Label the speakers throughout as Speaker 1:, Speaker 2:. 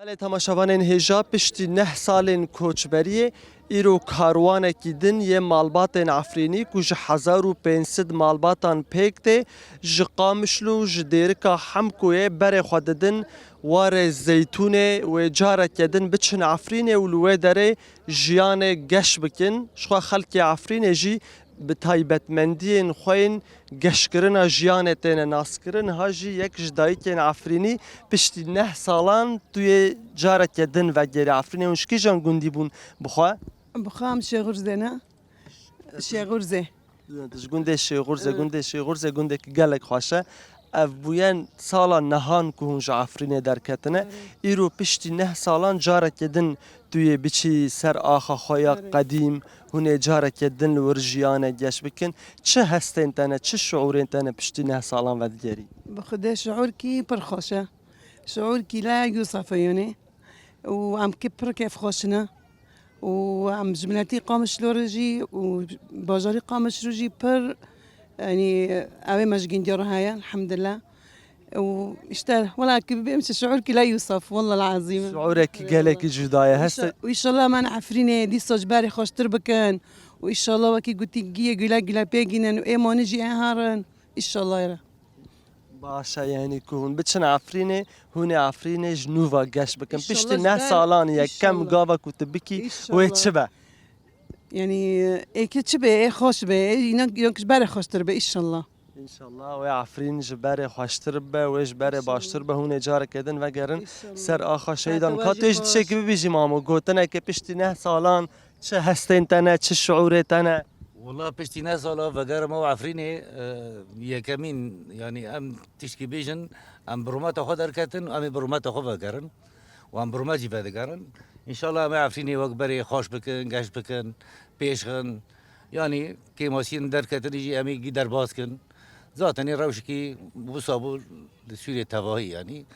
Speaker 1: حاله تماشاوانên hêja piştî neh salên koçberiyê îro karwanekî din yê malbatên Efrînî ku ji 1500 malbatan pêk tê ji Qamişlo ji dêrika Hemkoyê berê xwe didin warê Zeytûnê wê careke din biçin Efrînê û li wê derê jiyanê geş bikin. Ji xwe xelkê Efrînê jî bi taybetmendiyên xwe yên geşkirina jiyanê têne naskirin. Ha jî yek ji dayîkên Efrînî piştî neh salan tuyê careke din vegerê Efrînê hûn ji kîjan gundî bûn bi xwe?
Speaker 2: بخام شێغورزێ نه شێغورزێ
Speaker 1: Ji gundê Şêxurzê gundê Şêxurzê gundekî gelek xweş e. Ev bûyen sala nehan ku hûn ji Efrînê derketine. Îro piştî neh salan careke din tuyê biçî ser axa xwe ya qedîm hûnê careke din li wir jiyanê geş bikin. Çi hestên te ne, çi şiûrên te ne piştî neh salan vedigerî?
Speaker 2: بخدێ شعورکی پڕ خۆشە شعورکی لا یوسەفەیۆنێ و ئەم کی پڕ کێف خۆشنە و ئەم جملەتی قامشلۆرەژی و باژاری قامشروژی پڕ يعني ئەوێ مەشگیندێڕ هەیە الحەمدلله واشتر والله بيمشي شعورك لا يوصف والله العظيم
Speaker 1: شعورێکی gelekî جودایە هەست
Speaker 2: وإن شاء الله ما عفريني دي صجباري خوشتر بكن وإن شاء الله وكي قلتي جيه قلا قلا بيجينا وإيما نجي هارن إن شاء الله يرى
Speaker 1: باشە یعنی ku hûn biçin Efrînê hûnê Efrînê ji nûva geş bikin.
Speaker 2: İnşallah
Speaker 1: Piştî
Speaker 2: ji
Speaker 1: neh
Speaker 2: ber-
Speaker 1: salan yekem
Speaker 2: İnşallah.
Speaker 1: gava ku tu bikî wê çi be?
Speaker 2: يعني إيه كتشبه إيه خوش به ينكش باري خوشتر به إن شاء الله
Speaker 1: İnşallah wê Efrîn ji berê xweştir be wê ji berê baştir be hûnê careke din vegerin ser axa şeydan. Ka tu ji tişekî bibêjî mamo gotineke piştî neh salan çi hestên te ne çi şiûrê te ne?
Speaker 3: والله پشتی نه سالا وگر ما عفرینه یکمین یعنی ام تشکی بیجن ام برومات خود درکتن ام برومات خود وگرن و ام برومات جی فدگرن ان شاء الله ما عفرینه وقت بری خوش بکن گشت بکن پیشخن یعنی که ماشین درکتن یجی امی گی در باز کن ذاتنی روش کی بوسابو سوری تواهی یعنی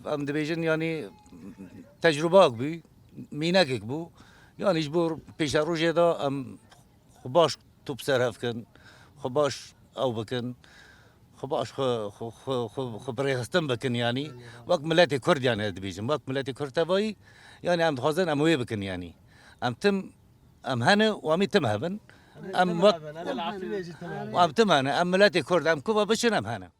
Speaker 3: ام دبیجن یعنی تجربه بی مینک بو یعنی جبور پیش روزه دا ام خباش توب سرف کن خباش او بکن خباش خبری هستم بکن یعنی وقت ملت کرد یعنی دبیجم وقت ملت کرد تبایی یعنی ام خازن ام وی بکن یعنی ام تم ام هنه و امی تم هبن ام وقت و ام تم هنه ام ملت کرد ام کوبا بشن ام هنه